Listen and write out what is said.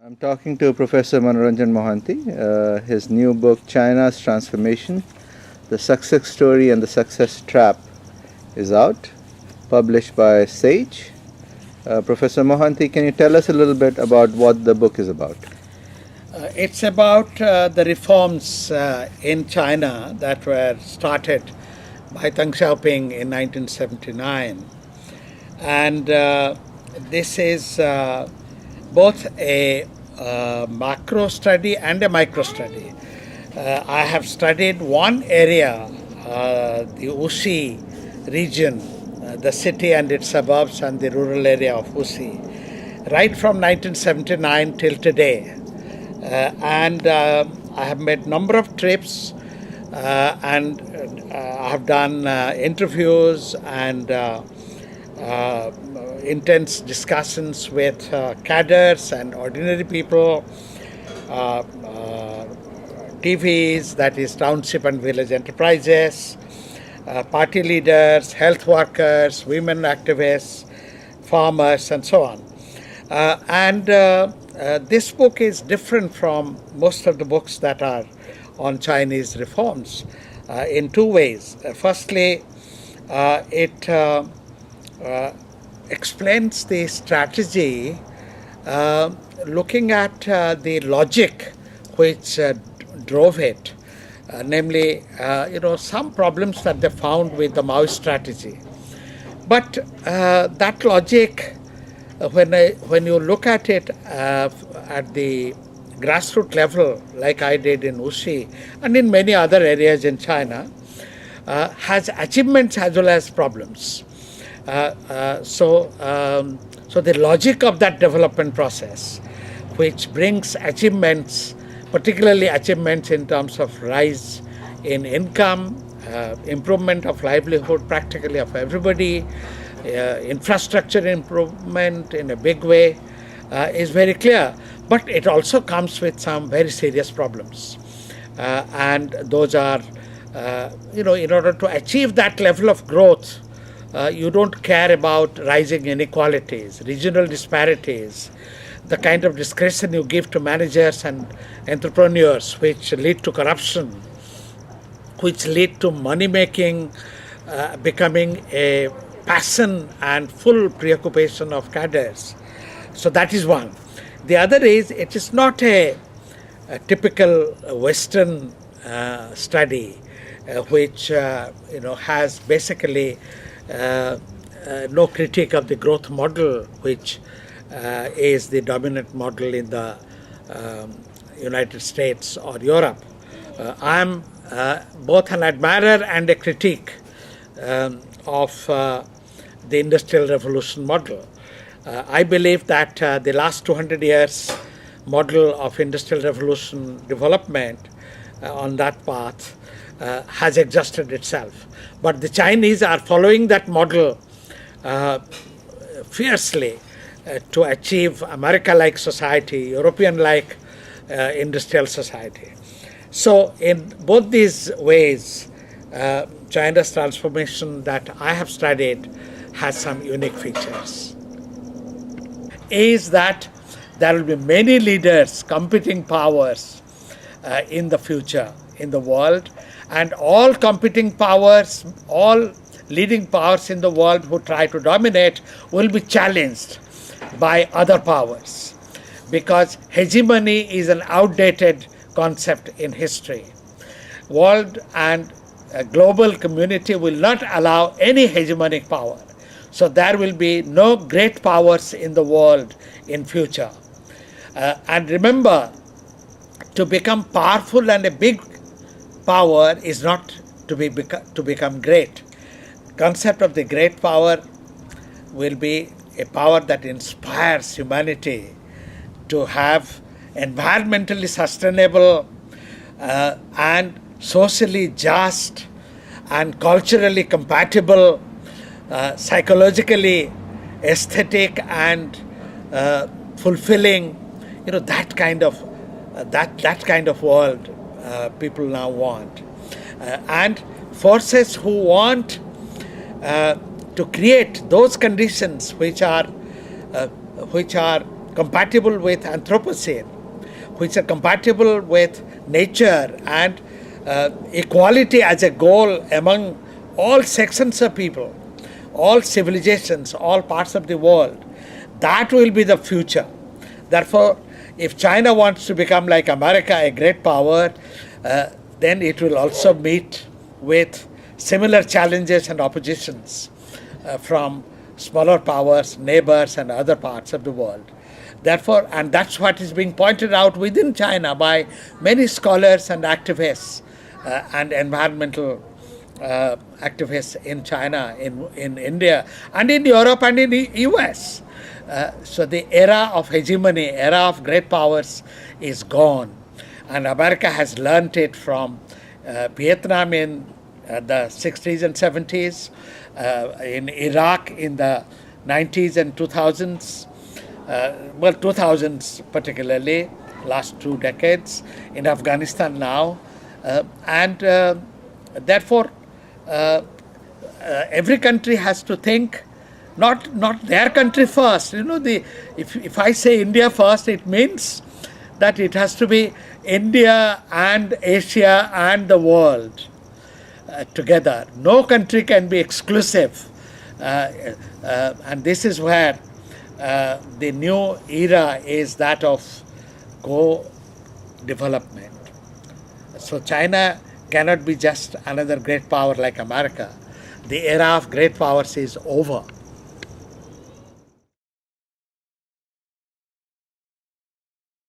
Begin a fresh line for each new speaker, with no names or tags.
I'm talking to Professor Manoranjan Mohanty. His new book, China's Transformation, The Success Story and the Success Trap, is out, published by Sage. Professor Mohanty, can you tell us a little bit about what the book is about?
It's about the reforms in China that were started by Deng Xiaoping in 1979. And this is both a macro study and a micro study. I have studied one area, the Wuxi region, the city and its suburbs and the rural area of Wuxi, right from 1979 till today. And I have made number of trips and I have done interviews and intense discussions with cadres and ordinary people, TVs, that is Township and Village Enterprises, party leaders, health workers, women activists, farmers, and so on. This book is different from most of the books that are on Chinese reforms in two ways. Firstly, it explains the strategy looking at the logic which drove it, namely, some problems that they found with the Maoist strategy. But that logic, when you look at it at the grassroots level, like I did in Wuxi and in many other areas in China, has achievements as well as problems. So the logic of that development process, which brings achievements, particularly achievements in terms of rise in income, improvement of livelihood practically of everybody, infrastructure improvement in a big way, is very clear. But it also comes with some very serious problems. And those are, in order to achieve that level of growth, you don't care about rising inequalities, regional disparities, the kind of discretion you give to managers and entrepreneurs, which lead to corruption, which lead to money making becoming a passion and full preoccupation of cadres. So that is one. The other is, it is not a typical Western study which has basically no critique of the growth model, which is the dominant model in the United States or Europe. I am both an admirer and a critique of the Industrial Revolution model. I believe that the last 200 years model of Industrial Revolution development on that path has exhausted itself. But the Chinese are following that model fiercely to achieve America-like society, European-like industrial society. So in both these ways, China's transformation that I have studied has some unique features. Is that there will be many leaders, competing powers in the future in the world, and all competing powers, all leading powers in the world who try to dominate will be challenged by other powers, because hegemony is an outdated concept in history. World and global community will not allow any hegemonic power. So there will be no great powers in the world in future. And remember, to become powerful and a big power is not to become great. Concept of the great power will be a power that inspires humanity to have environmentally sustainable and socially just and culturally compatible, psychologically aesthetic and fulfilling, that kind of world people now want, and forces who want to create those conditions which are compatible with Anthropocene, which are compatible with nature and equality as a goal among all sections of people, all civilizations, all parts of the world. That will be the future. Therefore, if China wants to become like America, a great power, then it will also meet with similar challenges and oppositions from smaller powers, neighbors, and other parts of the world. Therefore, and that's what is being pointed out within China by many scholars and activists and environmental activists in China, in India, and in Europe and in the US. So the era of hegemony, era of great powers is gone. And America has learnt it from Vietnam in the 60s and 70s, in Iraq in the 90s and 2000s, 2000s particularly, last 2 decades, in Afghanistan now. And therefore, every country has to think not their country first. If I say India first, it means that it has to be India and Asia and the world together. No country can be exclusive. And this is where the new era is that of co-development. So China cannot be just another great power like America. The era of great powers is over.